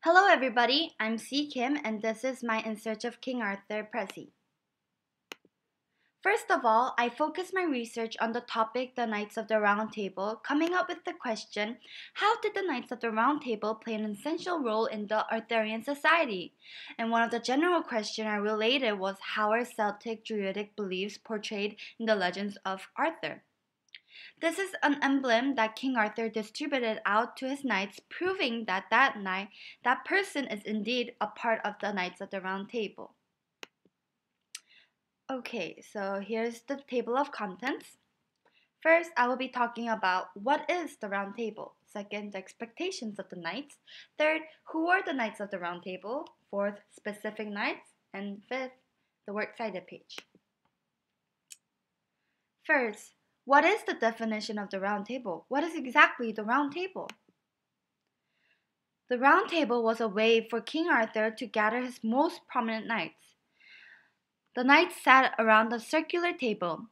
Hello everybody, I'm C. Kim and this is my In Search of King Arthur Prezi. First of all, I focused my research on the topic the Knights of the Round Table, coming up with the question, how did the Knights of the Round Table play an essential role in the Arthurian society? And one of the general questions I related was how are Celtic Druidic beliefs portrayed in the legends of Arthur? This is an emblem that King Arthur distributed out to his knights, proving that that person is indeed a part of the Knights of the Round Table. Okay, so here's the table of contents. First, I will be talking about what is the Round Table. Second, the expectations of the knights. Third, who are the Knights of the Round Table. Fourth, specific knights. And fifth, the works cited page. First, what is the definition of the Round Table? What is exactly the Round Table? The Round Table was a way for King Arthur to gather his most prominent knights. The knights sat around a circular table.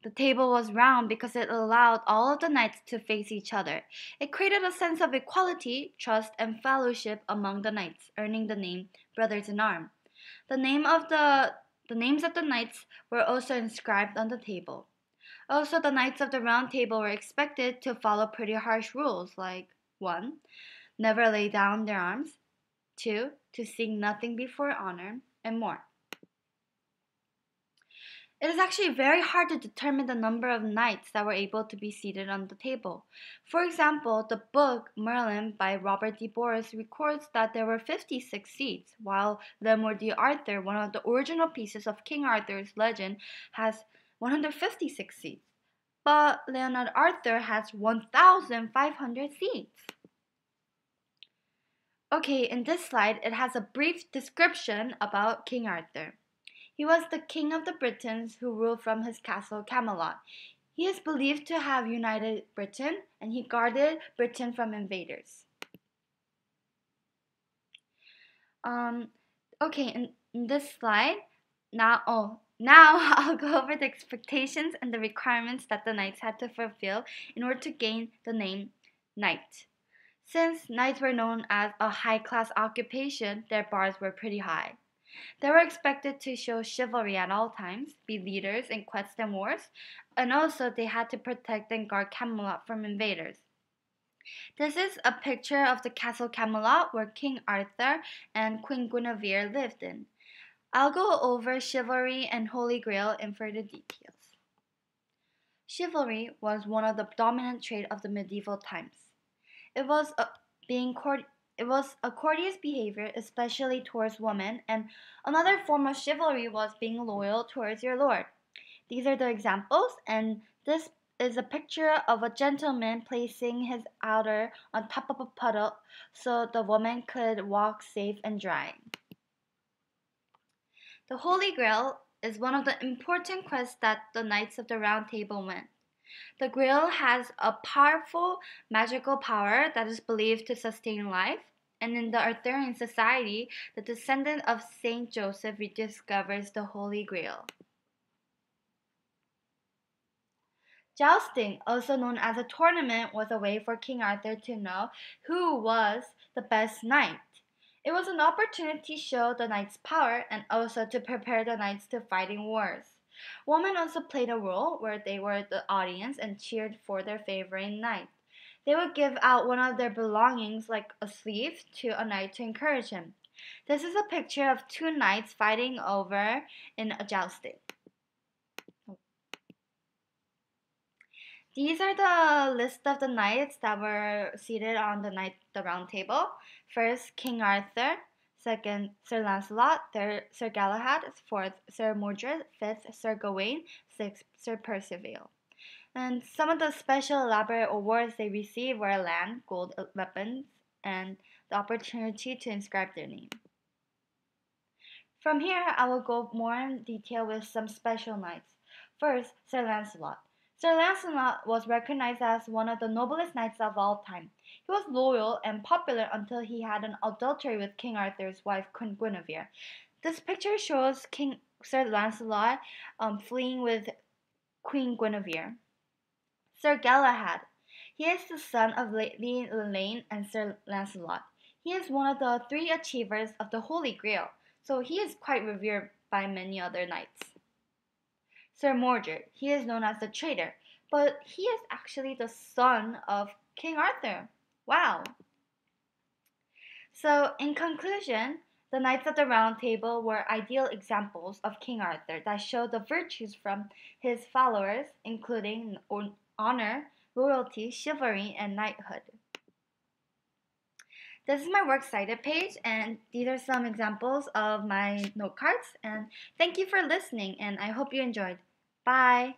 The table was round because it allowed all of the knights to face each other. It created a sense of equality, trust, and fellowship among the knights, earning the name Brothers in Arms. The names of the knights were also inscribed on the table. Also, the knights of the Round Table were expected to follow pretty harsh rules like 1. Never lay down their arms. 2. To seek nothing before honor, and more. It is actually very hard to determine the number of knights that were able to be seated on the table. For example, the book Merlin by Robert de Boris records that there were 56 seats, while Lemuel d'Arthur, one of the original pieces of King Arthur's legend, has 156 seats. But Leonard Arthur has 1,500 seats. Okay, in this slide, it has a brief description about King Arthur. He was the king of the Britons who ruled from his castle Camelot. He is believed to have united Britain, and he guarded Britain from invaders. Um, okay, in this slide, now I'll go over the expectations and the requirements that the knights had to fulfill in order to gain the name knight. Since knights were known as a high-class occupation, their bars were pretty high. They were expected to show chivalry at all times, be leaders in quests and wars, and also they had to protect and guard Camelot from invaders. This is a picture of the castle Camelot where King Arthur and Queen Guinevere lived in. I'll go over chivalry and Holy Grail in further details. Chivalry was one of the dominant traits of the medieval times. It was a courteous behavior, especially towards women, and another form of chivalry was being loyal towards your lord. These are the examples, and this is a picture of a gentleman placing his outer on top of a puddle so the woman could walk safe and dry. The Holy Grail is one of the important quests that the Knights of the Round Table went. The Grail has a powerful magical power that is believed to sustain life, and in the Arthurian society, the descendant of Saint Joseph rediscovers the Holy Grail. Jousting, also known as a tournament, was a way for King Arthur to know who was the best knight. It was an opportunity to show the knights' power and also to prepare the knights to fight in wars. Women also played a role where they were the audience and cheered for their favorite knight. They would give out one of their belongings, like a sleeve, to a knight to encourage him. This is a picture of two knights fighting over in a jousting. These are the list of the knights that were seated on the round table. First, King Arthur. Second, Sir Lancelot. Third, Sir Galahad. Fourth, Sir Mordred. Fifth, Sir Gawain. Sixth, Sir Percival. And some of the special elaborate awards they received were land, gold weapons, and the opportunity to inscribe their name. From here, I will go more in detail with some special knights. First, Sir Lancelot. Sir Lancelot was recognized as one of the noblest knights of all time. He was loyal and popular until he had an adultery with King Arthur's wife, Queen Guinevere. This picture shows King Sir Lancelot fleeing with Queen Guinevere. Sir Galahad. He is the son of Lady Elaine and Sir Lancelot. He is one of the three achievers of the Holy Grail, so he is quite revered by many other knights. Sir Mordred, he is known as the traitor, but he is actually the son of King Arthur. Wow! So, in conclusion, the Knights of the Round Table were ideal examples of King Arthur that showed the virtues from his followers, including honor, loyalty, chivalry, and knighthood. This is my works cited page, and these are some examples of my note cards. And thank you for listening, and I hope you enjoyed. Bye!